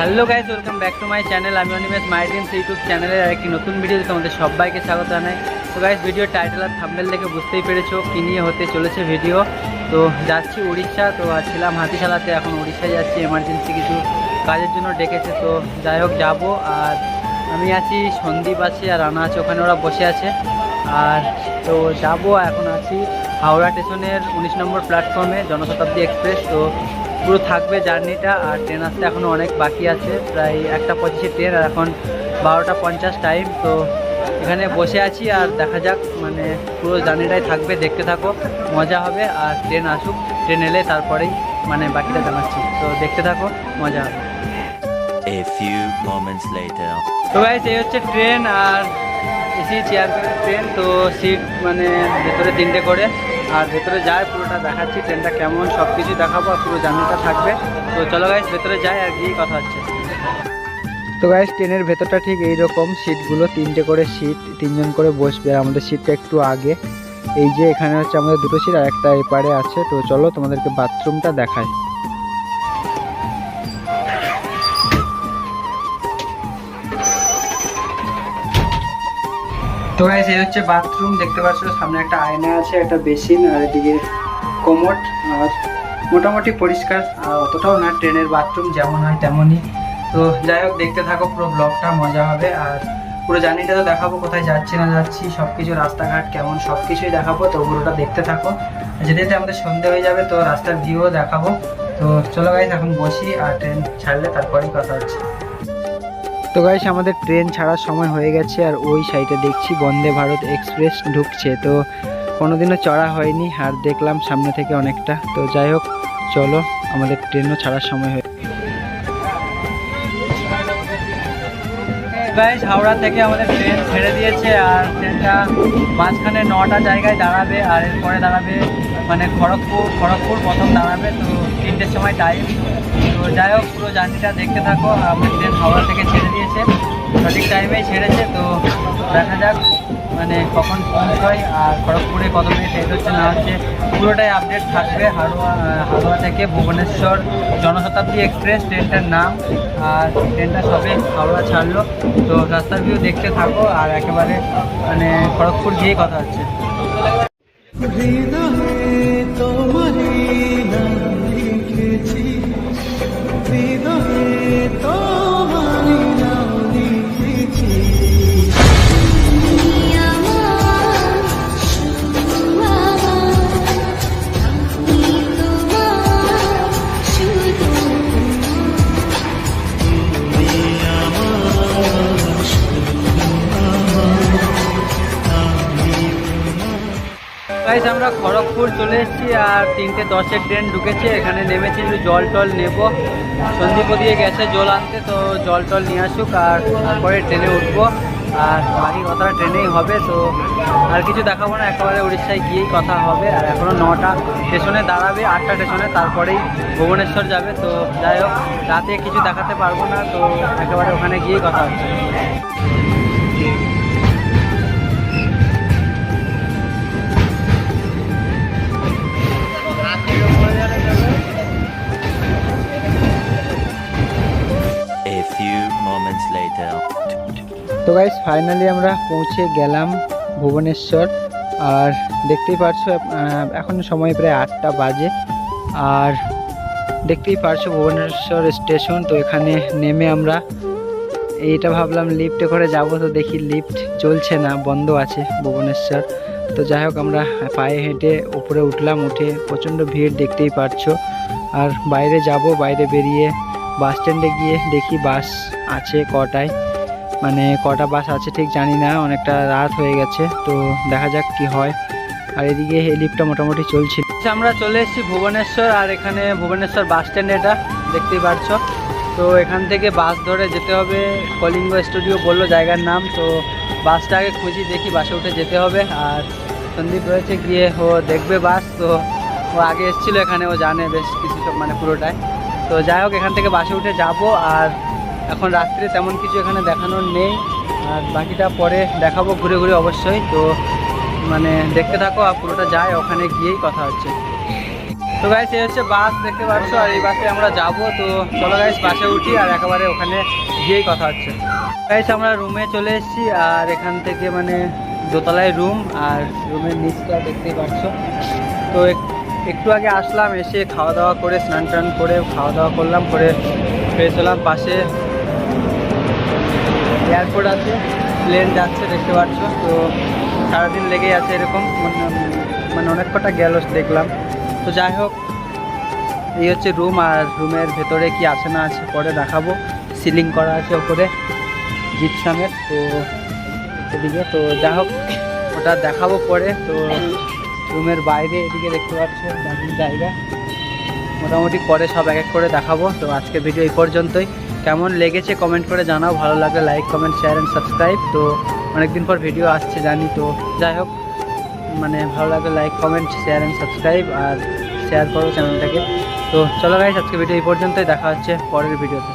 Hello guys, welcome back to my channel. আমি অনিমেষ মাই dreams YouTube চ্যানেলের আরেকটি নতুন ভিডিওতে তোমাদের সবাইকে স্বাগত জানাই। তো গাইস, ভিডিওর টাইটেল আর থাম্বনেল দেখে বুঝতেই পেরেছো কী নিয়ে হতে চলেছে ভিডিও। তো যাচ্ছি উড়িষ্যা। তো ছিলাম হাতিশালাতে, এখন উড়িষ্যায় যাচ্ছি। এমার্জেন্সি কিছু কাজের জন্য ডেকেছে, তো যাই হোক যাবো। আর আমি আছি, সন্দীপ আছে আর রানা আছে, ওখানে ওরা বসে আছে। আর তো যাবো, এখন আছি হাওড়া স্টেশনের 19 নম্বর প্ল্যাটফর্মে, জনশতাব্দী এক্সপ্রেস। তো পুরো থাকবে জার্নিটা। আর ট্রেন আসতে এখনও অনেক বাকি আছে, প্রায় 1:25 ট্রেন, আর এখন 12:50 টাইম। তো এখানে বসে আছি আর দেখা যাক, মানে পুরো জার্নিটাই থাকবে, দেখতে থাকো, মজা হবে। আর ট্রেন আসুক, ট্রেন এলে তারপরেই মানে বাকিটা জানাচ্ছি। তো দেখতে থাকো, মজা হবে। A few moments later. তো গাইস, এই হচ্ছে ট্রেন। আর এসি চেয়ার ট্রেন। তো সিট মানে ভেতরে 3টে করে, আর ভেতরে যায় পুরোটা দেখাচ্ছি, ট্রেনটা কেমন সব কিছু দেখাবো, আর পুরো জার্নিটা থাকবে। তো চলো গাইস, ভেতরে যাই আর গিয়ে কথা হচ্ছে। তো গাইস, ট্রেনের ভেতরটা ঠিক এইরকম, সিটগুলো 3টে করে সিট, 3জন করে বসবে। আমাদের সিটটা একটু আগে, এই যে এখানে হচ্ছে আমাদের 2টো সিট আর একটা এপারে আছে। তো চলো তোমাদেরকে বাথরুমটা দেখাই। তো গাইস, এই হচ্ছে বাথরুম, দেখতে পাচ্ছ সামনে একটা আয়না আছে, একটা বেসিন, আর এদিকে কোমোড। আর মোটামুটি পরিষ্কার, আর অতটাও না, ট্রেনের বাথরুম যেমন হয় তেমনই। তো যাই হোক, দেখতে থাকো, পুরো ব্লগটা মজা হবে। আর পুরো জার্নিটা তো দেখাবো, কোথায় যাচ্ছি না যাচ্ছি সব কিছু, রাস্তাঘাট কেমন সব কিছুই দেখাবো। তো পুরোটা দেখতে থাকো। যেতে যেতে আমাদের সন্ধে হয়ে যাবে, তো রাস্তার ভিউও দেখাবো। তো চলো গাইস, এখন বসি, আর ট্রেন ছাড়লে তারপরেই কথা হচ্ছে। তো গাইস, আমাদের ট্রেন ছাড়ার সময় হয়ে গেছে, আর ওই সাইডে দেখছি বন্দে ভারত এক্সপ্রেস ঢুকছে। তো কোনোদিনও চড়া হয়নি, আর দেখলাম সামনে থেকে অনেকটা। তো যাই হোক, চলো, আমাদের ট্রেনও ছাড়ার সময় হয়ে গাইস, হাওড়া থেকে আমাদের ট্রেন ছেড়ে দিয়েছে। আর ট্রেনটা মাঝখানে 9টা জায়গায় দাঁড়াবে, আর এরপরে দাঁড়াবে মানে খড়গপুর প্রথম দাঁড়াবে। তো 3টের সময় টাইম। তো যাই হোক, পুরো জার্নিটা দেখতে থাকো। আমাদের ট্রেন হাওড়া থেকে ছেড়ে দিয়েছে, সঠিক টাইমেই ছেড়েছে। তো দেখা যাক মানে কখন পৌঁছয়, আর খড়গপুরে কত মিনিট লেট হচ্ছে না হচ্ছে, পুরোটাই আপডেট থাকবে। হাওড়া থেকে ভুবনেশ্বর জনশতাব্দী এক্সপ্রেস ট্রেনটার নাম। আর ট্রেনটা সবে হাওড়া ছাড়লো। তো রাস্তার ভিউ দেখতে থাকো, আর একেবারে মানে খড়গপুর গিয়েই কথা হচ্ছে। গাইস, আমরা খড়গপুর চলে এসেছি, আর 3:10 ট্রেন ঢুকেছে। এখানে নেমেছি, একটু জল টল নেবো। সন্দীপ দিয়ে গেছে জল আনতে, তো জল টল নিয়ে আসুক, আর তারপরে ট্রেনে উঠবো। আর বাকি কথাটা ট্রেনেই হবে। তো আর কিছু দেখাবো না, একেবারে উড়িষ্যায় গিয়েই কথা হবে। আর এখনও 9টা স্টেশনে দাঁড়াবে, 8টা স্টেশনে, তারপরেই ভুবনেশ্বর যাবে। তো যাই হোক, রাতে কিছু দেখাতে পারবো না, তো একেবারে ওখানে গিয়েই কথা হচ্ছে। A few moments later. তো গাইস, ফাইনালি আমরা পৌঁছে গেলাম ভুবনেশ্বর। আর দেখতেই পারছো এখন সময় প্রায় 8টা বাজে। আর দেখতেই পারছো ভুবনেশ্বর স্টেশন। তো এখানে নেমে আমরা এইটা ভাবলাম লিফটে করে যাব, তো দেখি লিফট চলছে না, বন্ধ আছে ভুবনেশ্বর। তো যাই হোক, আমরা পায়ে হেঁটে উপরে উঠলাম, উঠে প্রচণ্ড ভিড় দেখতেই পারছো। আর বাইরে যাব, বাইরে বেরিয়ে বাস স্ট্যান্ডে গিয়ে দেখি বাস আছে কটায়, মানে কটা বাস আছে ঠিক জানি না, অনেকটা রাত হয়ে গেছে। তো দেখা যাক কি হয়। আর এদিকে এই লিফটটা মোটামুটি চলছিল। আমরা চলে এসেছি ভুবনেশ্বর, আর এখানে ভুবনেশ্বর বাস স্ট্যান্ড, এটা দেখতেই পারছো। তো এখান থেকে বাস ধরে যেতে হবে কলিঙ্গ স্টুডিও বললো জায়গার নাম। তো বাসটা আগে খুঁজি, দেখি বাসে উঠে যেতে হবে। আর সন্দীপ রয়েছে, গিয়ে ও দেখবে বাস। তো ও আগে এসেছিলো এখানে, ও জানে বেশ কিছু সব, মানে পুরোটাই। তো যাই হোক, এখান থেকে বাসে উঠে যাব। আর এখন রাত্রে তেমন কিছু এখানে দেখানোর নেই, আর বাকিটা পরে দেখাবো ঘুরে ঘুরে অবশ্যই। তো মানে দেখতে থাকো, আর পুরোটা যায়, ওখানে গিয়েই কথা হচ্ছে। তো গাইস এই হচ্ছে বাস দেখতে পাচ্ছ, আর এই বাসে আমরা যাব। তো চলো গাইস বাসে উঠি আর একেবারে ওখানে গিয়েই কথা হচ্ছে। গাইস আমরা রুমে চলে এসেছি, আর এখান থেকে মানে দোতলায় রুম, আর রুমের নিচটা দেখতেই পাচ্ছ। তো একটু আগে আসলাম, এসে খাওয়া দাওয়া করে স্নান টান করে খাওয়া দাওয়া করলাম, করে ফ্রেশ হলাম। পাশে এয়ারপোর্ট আছে, প্লেন যাচ্ছে দেখতে পাচ্ছ। তো সারাদিন লেগেই আছে এরকম, মানে অনেক কটা গেল দেখলাম। তো যাই হোক, এই হচ্ছে রুম, আর রুমের ভেতরে কি আছে না আছে পরে দেখাবো। সিলিং করা আছে ওপরে জিপসামের, তো এদিকে তো যাই হোক ওটা দেখাবো পরে। তো রুমের বাইরে এদিকে দেখতে পাচ্ছ দারুণ জায়গা, মোটামুটি পরে সব এক এক করে দেখাবো। তো আজকে ভিডিও এই পর্যন্তই। কেমন লেগেছে কমেন্ট করে জানাও, ভালো লাগলে like comment share and subscribe. তো অনেকদিন পর ভিডিও আসছে জানি, তো যাই হোক মানে ভালো লাগলে like comment share and subscribe, আর শেয়ার করো চ্যানেলটাকে। তো চলো গাইস আজকে ভিডিও এই পর্যন্তই, দেখা হচ্ছে পরের ভিডিওতে।